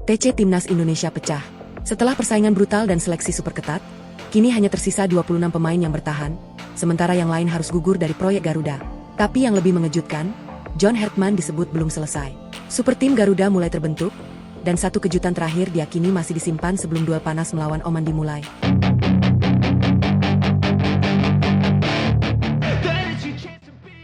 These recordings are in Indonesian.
TC Timnas Indonesia pecah. Setelah persaingan brutal dan seleksi super ketat, kini hanya tersisa 26 pemain yang bertahan, sementara yang lain harus gugur dari proyek Garuda. Tapi yang lebih mengejutkan, John Hertman disebut belum selesai. Super tim Garuda mulai terbentuk, dan satu kejutan terakhir diyakini masih disimpan sebelum duel panas melawan Oman dimulai.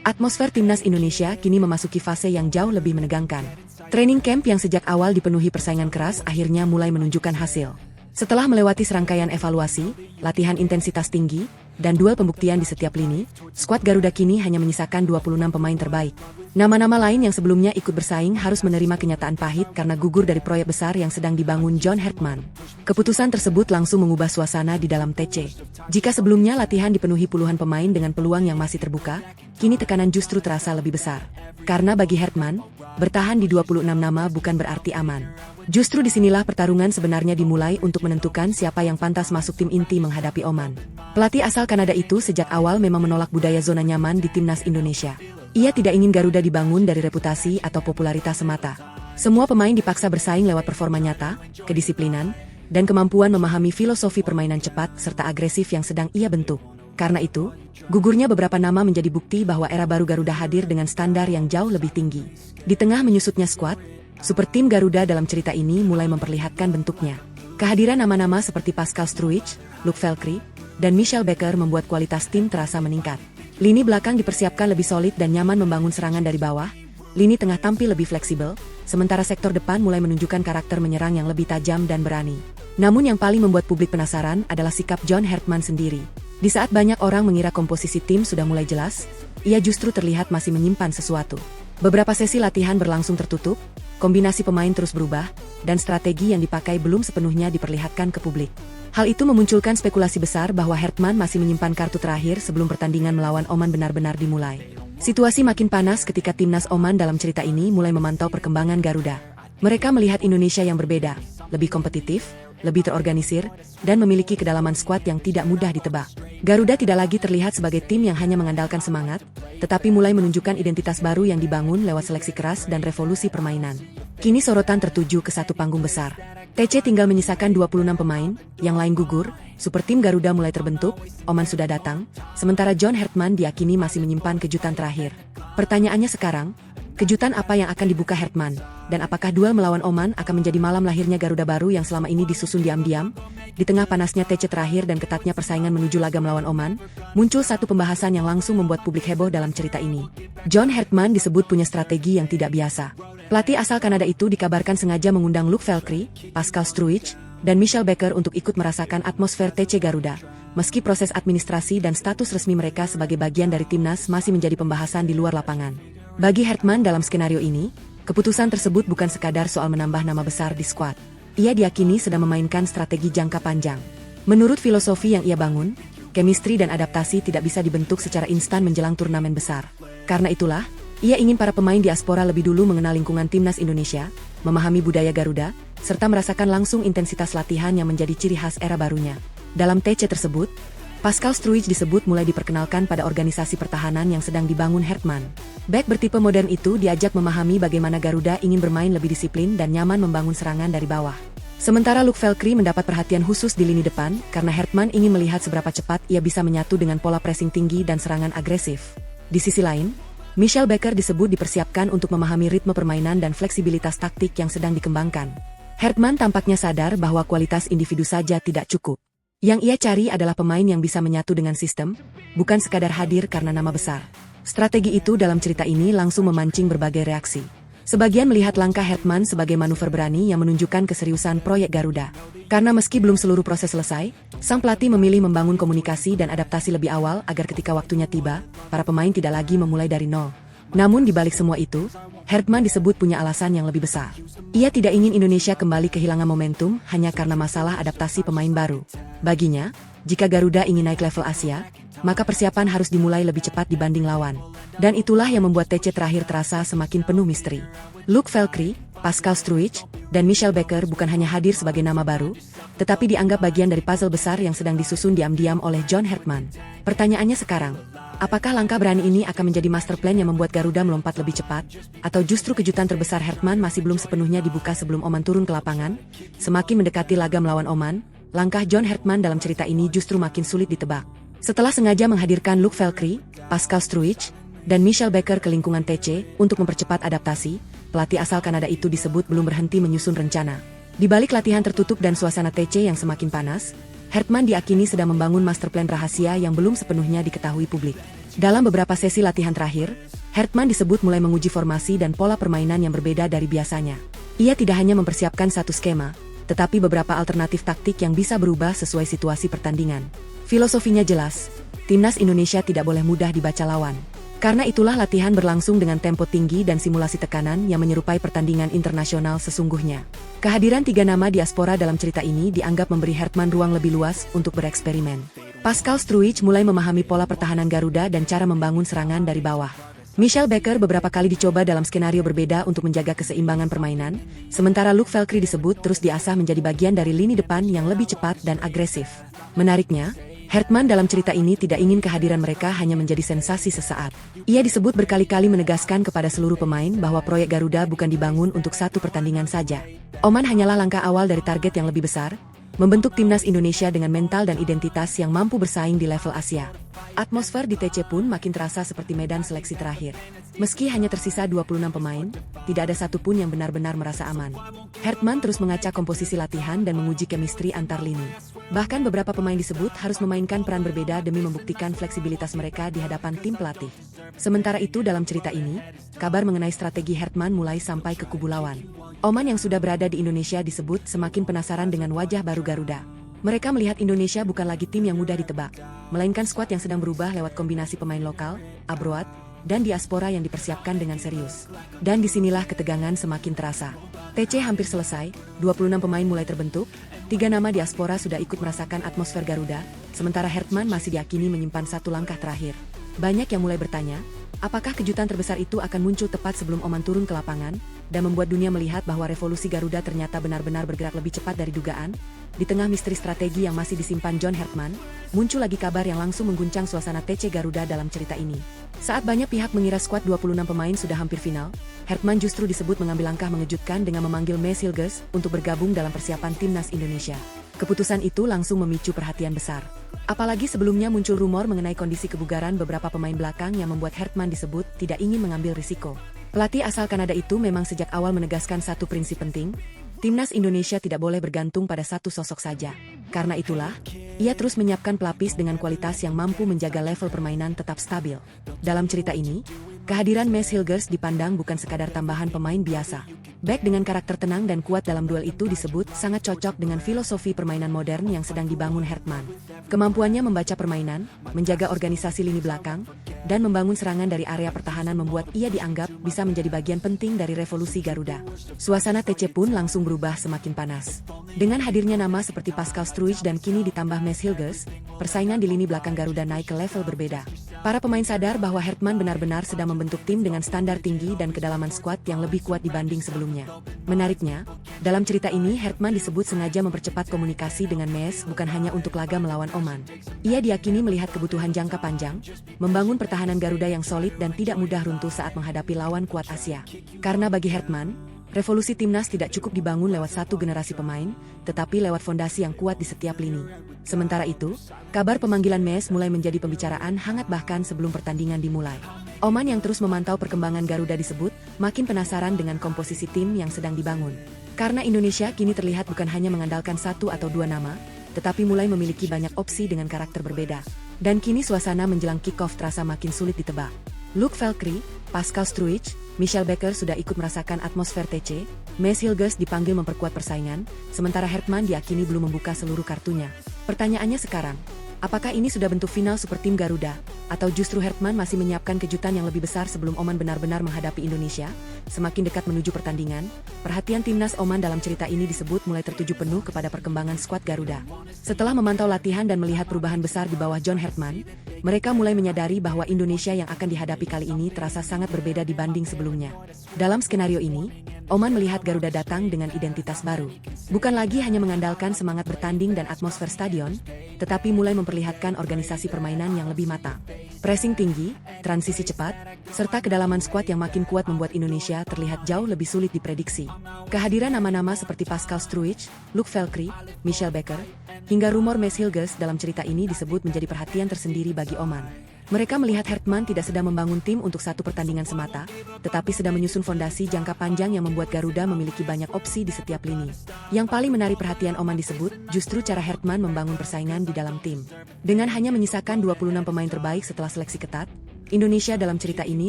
Atmosfer Timnas Indonesia kini memasuki fase yang jauh lebih menegangkan. Training camp yang sejak awal dipenuhi persaingan keras akhirnya mulai menunjukkan hasil. Setelah melewati serangkaian evaluasi, latihan intensitas tinggi, dan duel pembuktian di setiap lini, skuad Garuda kini hanya menyisakan 26 pemain terbaik. Nama-nama lain yang sebelumnya ikut bersaing harus menerima kenyataan pahit karena gugur dari proyek besar yang sedang dibangun John Hertman. Keputusan tersebut langsung mengubah suasana di dalam TC. Jika sebelumnya latihan dipenuhi puluhan pemain dengan peluang yang masih terbuka, kini tekanan justru terasa lebih besar. Karena bagi Hertman, bertahan di 26 nama bukan berarti aman. Justru disinilah pertarungan sebenarnya dimulai untuk menentukan siapa yang pantas masuk tim inti menghadapi Oman. Pelatih asal Kanada itu sejak awal memang menolak budaya zona nyaman di Timnas Indonesia. Ia tidak ingin Garuda dibangun dari reputasi atau popularitas semata. Semua pemain dipaksa bersaing lewat performa nyata, kedisiplinan, dan kemampuan memahami filosofi permainan cepat serta agresif yang sedang ia bentuk. Karena itu, gugurnya beberapa nama menjadi bukti bahwa era baru Garuda hadir dengan standar yang jauh lebih tinggi. Di tengah menyusutnya skuad, super tim Garuda dalam cerita ini mulai memperlihatkan bentuknya. Kehadiran nama-nama seperti Pascal Struijk, Luc Velcri, dan Michel Becker membuat kualitas tim terasa meningkat. Lini belakang dipersiapkan lebih solid dan nyaman membangun serangan dari bawah, lini tengah tampil lebih fleksibel, sementara sektor depan mulai menunjukkan karakter menyerang yang lebih tajam dan berani. Namun yang paling membuat publik penasaran adalah sikap John Hertman sendiri. Di saat banyak orang mengira komposisi tim sudah mulai jelas, ia justru terlihat masih menyimpan sesuatu. Beberapa sesi latihan berlangsung tertutup, kombinasi pemain terus berubah, dan strategi yang dipakai belum sepenuhnya diperlihatkan ke publik. Hal itu memunculkan spekulasi besar bahwa Hertman masih menyimpan kartu terakhir sebelum pertandingan melawan Oman benar-benar dimulai. Situasi makin panas ketika timnas Oman dalam cerita ini mulai memantau perkembangan Garuda. Mereka melihat Indonesia yang berbeda, lebih kompetitif, lebih terorganisir, dan memiliki kedalaman skuad yang tidak mudah ditebak. Garuda tidak lagi terlihat sebagai tim yang hanya mengandalkan semangat, tetapi mulai menunjukkan identitas baru yang dibangun lewat seleksi keras dan revolusi permainan. Kini sorotan tertuju ke satu panggung besar. TC tinggal menyisakan 26 pemain, yang lain gugur, super tim Garuda mulai terbentuk, Oman sudah datang, sementara John Hertman diyakini masih menyimpan kejutan terakhir. Pertanyaannya sekarang, kejutan apa yang akan dibuka Hertman? Dan apakah duel melawan Oman akan menjadi malam lahirnya Garuda baru yang selama ini disusun diam-diam? Di tengah panasnya TC terakhir dan ketatnya persaingan menuju laga melawan Oman, muncul satu pembahasan yang langsung membuat publik heboh dalam cerita ini. John Hertman disebut punya strategi yang tidak biasa. Pelatih asal Kanada itu dikabarkan sengaja mengundang Luc Velcri, Pascal Struijk, dan Michel Becker untuk ikut merasakan atmosfer TC Garuda. Meski proses administrasi dan status resmi mereka sebagai bagian dari timnas masih menjadi pembahasan di luar lapangan. Bagi Hertman dalam skenario ini, keputusan tersebut bukan sekadar soal menambah nama besar di skuad. Ia diyakini sedang memainkan strategi jangka panjang. Menurut filosofi yang ia bangun, chemistry dan adaptasi tidak bisa dibentuk secara instan menjelang turnamen besar. Karena itulah, ia ingin para pemain diaspora lebih dulu mengenal lingkungan timnas Indonesia, memahami budaya Garuda, serta merasakan langsung intensitas latihan yang menjadi ciri khas era barunya. Dalam TC tersebut, Pascal Struijk disebut mulai diperkenalkan pada organisasi pertahanan yang sedang dibangun Hertman. Back bertipe modern itu diajak memahami bagaimana Garuda ingin bermain lebih disiplin dan nyaman membangun serangan dari bawah. Sementara Luc Velcri mendapat perhatian khusus di lini depan karena Hertman ingin melihat seberapa cepat ia bisa menyatu dengan pola pressing tinggi dan serangan agresif. Di sisi lain, Michel Becker disebut dipersiapkan untuk memahami ritme permainan dan fleksibilitas taktik yang sedang dikembangkan. Hertman tampaknya sadar bahwa kualitas individu saja tidak cukup. Yang ia cari adalah pemain yang bisa menyatu dengan sistem, bukan sekadar hadir karena nama besar. Strategi itu dalam cerita ini langsung memancing berbagai reaksi. Sebagian melihat langkah Hertman sebagai manuver berani yang menunjukkan keseriusan proyek Garuda. Karena meski belum seluruh proses selesai, sang pelatih memilih membangun komunikasi dan adaptasi lebih awal agar ketika waktunya tiba, para pemain tidak lagi memulai dari nol. Namun di balik semua itu, Hertman disebut punya alasan yang lebih besar. Ia tidak ingin Indonesia kembali kehilangan momentum hanya karena masalah adaptasi pemain baru. Baginya, jika Garuda ingin naik level Asia, maka persiapan harus dimulai lebih cepat dibanding lawan. Dan itulah yang membuat TC terakhir terasa semakin penuh misteri. Luc Velcri, Pascal Struijk, dan Michel Becker bukan hanya hadir sebagai nama baru, tetapi dianggap bagian dari puzzle besar yang sedang disusun diam-diam oleh John Hertman. Pertanyaannya sekarang, Apakah langkah berani ini akan menjadi master plan yang membuat Garuda melompat lebih cepat? Atau justru kejutan terbesar Hertman masih belum sepenuhnya dibuka sebelum Oman turun ke lapangan? Semakin mendekati laga melawan Oman, langkah John Hertman dalam cerita ini justru makin sulit ditebak. Setelah sengaja menghadirkan Luke Valkyrie, Pascal Struijk, dan Michelle Becker ke lingkungan TC untuk mempercepat adaptasi, pelatih asal Kanada itu disebut belum berhenti menyusun rencana. Di balik latihan tertutup dan suasana TC yang semakin panas, Hertman diakini sedang membangun master plan rahasia yang belum sepenuhnya diketahui publik. Dalam beberapa sesi latihan terakhir, Hertman disebut mulai menguji formasi dan pola permainan yang berbeda dari biasanya. Ia tidak hanya mempersiapkan satu skema, tetapi beberapa alternatif taktik yang bisa berubah sesuai situasi pertandingan. Filosofinya jelas, timnas Indonesia tidak boleh mudah dibaca lawan. Karena itulah latihan berlangsung dengan tempo tinggi dan simulasi tekanan yang menyerupai pertandingan internasional sesungguhnya. Kehadiran 3 nama diaspora dalam cerita ini dianggap memberi Hertman ruang lebih luas untuk bereksperimen. Pascal Struijk mulai memahami pola pertahanan Garuda dan cara membangun serangan dari bawah. Michelle Becker beberapa kali dicoba dalam skenario berbeda untuk menjaga keseimbangan permainan, sementara Luke Valkyrie disebut terus diasah menjadi bagian dari lini depan yang lebih cepat dan agresif. Menariknya, Hertman dalam cerita ini tidak ingin kehadiran mereka hanya menjadi sensasi sesaat. Ia disebut berkali-kali menegaskan kepada seluruh pemain bahwa proyek Garuda bukan dibangun untuk satu pertandingan saja. Oman hanyalah langkah awal dari target yang lebih besar, membentuk timnas Indonesia dengan mental dan identitas yang mampu bersaing di level Asia. Atmosfer di TC pun makin terasa seperti medan seleksi terakhir. Meski hanya tersisa 26 pemain, tidak ada satupun yang benar-benar merasa aman. Hertman terus mengacak komposisi latihan dan menguji chemistry antar lini. Bahkan beberapa pemain disebut harus memainkan peran berbeda demi membuktikan fleksibilitas mereka di hadapan tim pelatih. Sementara itu dalam cerita ini, kabar mengenai strategi Hertman mulai sampai ke kubu lawan. Oman yang sudah berada di Indonesia disebut semakin penasaran dengan wajah baru Garuda. Mereka melihat Indonesia bukan lagi tim yang mudah ditebak, melainkan skuad yang sedang berubah lewat kombinasi pemain lokal, abroad, dan diaspora yang dipersiapkan dengan serius. Dan disinilah ketegangan semakin terasa. TC hampir selesai, 26 pemain mulai terbentuk, 3 nama diaspora sudah ikut merasakan atmosfer Garuda, sementara Hertman masih diyakini menyimpan satu langkah terakhir. Banyak yang mulai bertanya, apakah kejutan terbesar itu akan muncul tepat sebelum Oman turun ke lapangan, dan membuat dunia melihat bahwa revolusi Garuda ternyata benar-benar bergerak lebih cepat dari dugaan? Di tengah misteri strategi yang masih disimpan John Hertman, muncul lagi kabar yang langsung mengguncang suasana TC Garuda dalam cerita ini. Saat banyak pihak mengira skuad 26 pemain sudah hampir final, Hertman justru disebut mengambil langkah mengejutkan dengan memanggil Maes Hilgers untuk bergabung dalam persiapan timnas Indonesia. Keputusan itu langsung memicu perhatian besar. Apalagi sebelumnya muncul rumor mengenai kondisi kebugaran beberapa pemain belakang yang membuat Hertman disebut tidak ingin mengambil risiko. Pelatih asal Kanada itu memang sejak awal menegaskan satu prinsip penting, timnas Indonesia tidak boleh bergantung pada satu sosok saja. Karena itulah, ia terus menyiapkan pelapis dengan kualitas yang mampu menjaga level permainan tetap stabil. Dalam cerita ini, kehadiran Maes Hilgers dipandang bukan sekadar tambahan pemain biasa. Back dengan karakter tenang dan kuat dalam duel itu disebut sangat cocok dengan filosofi permainan modern yang sedang dibangun Hertman. Kemampuannya membaca permainan, menjaga organisasi lini belakang, dan membangun serangan dari area pertahanan membuat ia dianggap bisa menjadi bagian penting dari revolusi Garuda. Suasana TC pun langsung berubah semakin panas. Dengan hadirnya nama seperti Pascal Struijk dan kini ditambah Maes Hilgers, persaingan di lini belakang Garuda naik ke level berbeda. Para pemain sadar bahwa Hertman benar-benar sedang membentuk tim dengan standar tinggi dan kedalaman skuad yang lebih kuat dibanding sebelumnya. Menariknya, dalam cerita ini Hertman disebut sengaja mempercepat komunikasi dengan Maes bukan hanya untuk laga melawan Oman. Ia diyakini melihat kebutuhan jangka panjang, membangun pertahanan Garuda yang solid dan tidak mudah runtuh saat menghadapi lawan kuat Asia. Karena bagi Hertman, revolusi timnas tidak cukup dibangun lewat satu generasi pemain, tetapi lewat fondasi yang kuat di setiap lini. Sementara itu, kabar pemanggilan Maes mulai menjadi pembicaraan hangat bahkan sebelum pertandingan dimulai. Oman yang terus memantau perkembangan Garuda disebut makin penasaran dengan komposisi tim yang sedang dibangun. Karena Indonesia kini terlihat bukan hanya mengandalkan satu atau dua nama, tetapi mulai memiliki banyak opsi dengan karakter berbeda. Dan kini suasana menjelang kick-off terasa makin sulit ditebak. Luke Valkyrie, Pascal Struijk, Michelle Becker sudah ikut merasakan atmosfer TC, Maes Hilgers dipanggil memperkuat persaingan, sementara Hertman diyakini belum membuka seluruh kartunya. Pertanyaannya sekarang, apakah ini sudah bentuk final super tim Garuda? Atau justru Hertman masih menyiapkan kejutan yang lebih besar sebelum Oman benar-benar menghadapi Indonesia? Semakin dekat menuju pertandingan, perhatian timnas Oman dalam cerita ini disebut mulai tertuju penuh kepada perkembangan skuad Garuda. Setelah memantau latihan dan melihat perubahan besar di bawah John Hertman, mereka mulai menyadari bahwa Indonesia yang akan dihadapi kali ini terasa sangat berbeda dibanding sebelumnya. Dalam skenario ini, Oman melihat Garuda datang dengan identitas baru. Bukan lagi hanya mengandalkan semangat bertanding dan atmosfer stadion, tetapi mulai memperlihatkan organisasi permainan yang lebih matang. Pressing tinggi, transisi cepat, serta kedalaman skuad yang makin kuat membuat Indonesia terlihat jauh lebih sulit diprediksi. Kehadiran nama-nama seperti Pascal Struijk, Luc Velkri, Michel Becker, hingga rumor Mads Hilgers dalam cerita ini disebut menjadi perhatian tersendiri bagi Oman. Mereka melihat Hertman tidak sedang membangun tim untuk satu pertandingan semata, tetapi sedang menyusun fondasi jangka panjang yang membuat Garuda memiliki banyak opsi di setiap lini. Yang paling menarik perhatian Oman disebut justru cara Hertman membangun persaingan di dalam tim. Dengan hanya menyisakan 26 pemain terbaik setelah seleksi ketat, Indonesia dalam cerita ini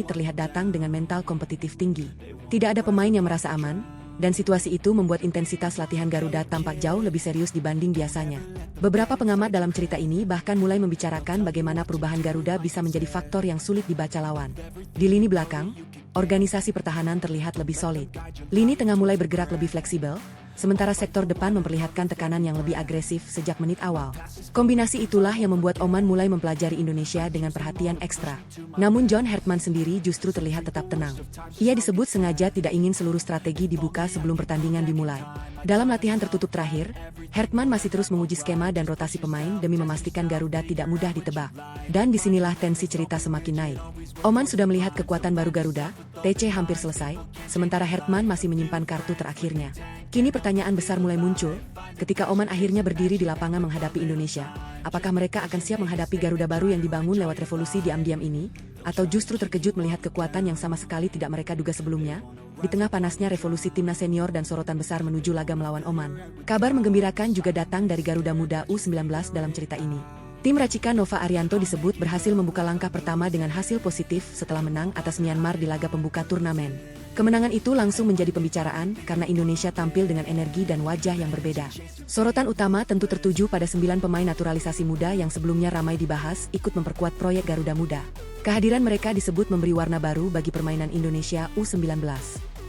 terlihat datang dengan mental kompetitif tinggi. Tidak ada pemain yang merasa aman, dan situasi itu membuat intensitas latihan Garuda tampak jauh lebih serius dibanding biasanya. Beberapa pengamat dalam cerita ini bahkan mulai membicarakan bagaimana perubahan Garuda bisa menjadi faktor yang sulit dibaca lawan. Di lini belakang, organisasi pertahanan terlihat lebih solid. Lini tengah mulai bergerak lebih fleksibel, sementara sektor depan memperlihatkan tekanan yang lebih agresif sejak menit awal. Kombinasi itulah yang membuat Oman mulai mempelajari Indonesia dengan perhatian ekstra. Namun John Hertman sendiri justru terlihat tetap tenang. Ia disebut sengaja tidak ingin seluruh strategi dibuka sebelum pertandingan dimulai. Dalam latihan tertutup terakhir, Hertman masih terus menguji skema dan rotasi pemain demi memastikan Garuda tidak mudah ditebak. Dan disinilah tensi cerita semakin naik. Oman sudah melihat kekuatan baru Garuda, TC hampir selesai, sementara Hertman masih menyimpan kartu terakhirnya. Kini pertanyaan besar mulai muncul, ketika Oman akhirnya berdiri di lapangan menghadapi Indonesia. Apakah mereka akan siap menghadapi Garuda baru yang dibangun lewat revolusi diam-diam ini? Atau justru terkejut melihat kekuatan yang sama sekali tidak mereka duga sebelumnya? Di tengah panasnya revolusi timnas senior dan sorotan besar menuju laga melawan Oman, kabar menggembirakan juga datang dari Garuda Muda U19 dalam cerita ini. Tim racikan Nova Arianto disebut berhasil membuka langkah pertama dengan hasil positif setelah menang atas Myanmar di laga pembuka turnamen. Kemenangan itu langsung menjadi pembicaraan karena Indonesia tampil dengan energi dan wajah yang berbeda. Sorotan utama tentu tertuju pada 9 pemain naturalisasi muda yang sebelumnya ramai dibahas ikut memperkuat proyek Garuda Muda. Kehadiran mereka disebut memberi warna baru bagi permainan Indonesia U19.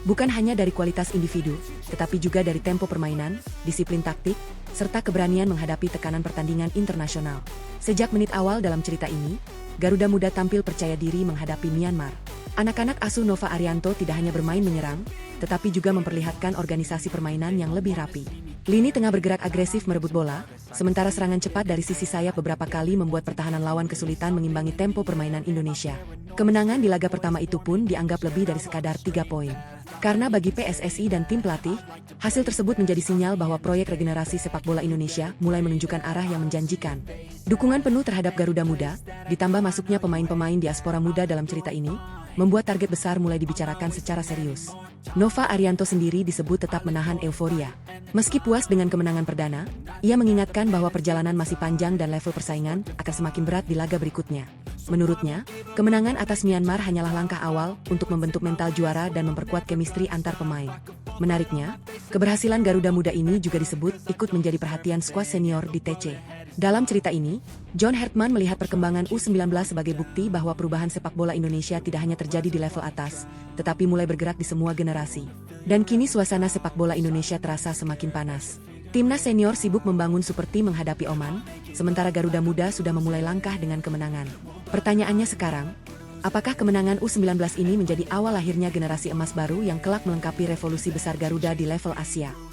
Bukan hanya dari kualitas individu, tetapi juga dari tempo permainan, disiplin taktik, serta keberanian menghadapi tekanan pertandingan internasional. Sejak menit awal dalam cerita ini, Garuda Muda tampil percaya diri menghadapi Myanmar. Anak-anak asuh Nova Arianto tidak hanya bermain menyerang, tetapi juga memperlihatkan organisasi permainan yang lebih rapi. Lini tengah bergerak agresif merebut bola, sementara serangan cepat dari sisi sayap beberapa kali membuat pertahanan lawan kesulitan mengimbangi tempo permainan Indonesia. Kemenangan di laga pertama itu pun dianggap lebih dari sekadar 3 poin. Karena bagi PSSI dan tim pelatih, hasil tersebut menjadi sinyal bahwa proyek regenerasi sepak bola Indonesia mulai menunjukkan arah yang menjanjikan. Dukungan penuh terhadap Garuda Muda, ditambah masuknya pemain-pemain diaspora muda dalam cerita ini, membuat target besar mulai dibicarakan secara serius. Nova Arianto sendiri disebut tetap menahan euforia. Meski puas dengan kemenangan perdana, ia mengingatkan bahwa perjalanan masih panjang dan level persaingan akan semakin berat di laga berikutnya. Menurutnya, kemenangan atas Myanmar hanyalah langkah awal untuk membentuk mental juara dan memperkuat chemistry antar pemain. Menariknya, keberhasilan Garuda Muda ini juga disebut ikut menjadi perhatian skuad senior di TC. Dalam cerita ini, John Hertman melihat perkembangan U19 sebagai bukti bahwa perubahan sepak bola Indonesia tidak hanya terjadi di level atas, tetapi mulai bergerak di semua generasi. Dan kini suasana sepak bola Indonesia terasa semakin panas. Timnas senior sibuk membangun super tim menghadapi Oman, sementara Garuda Muda sudah memulai langkah dengan kemenangan. Pertanyaannya sekarang, apakah kemenangan U19 ini menjadi awal lahirnya generasi emas baru yang kelak melengkapi revolusi besar Garuda di level Asia?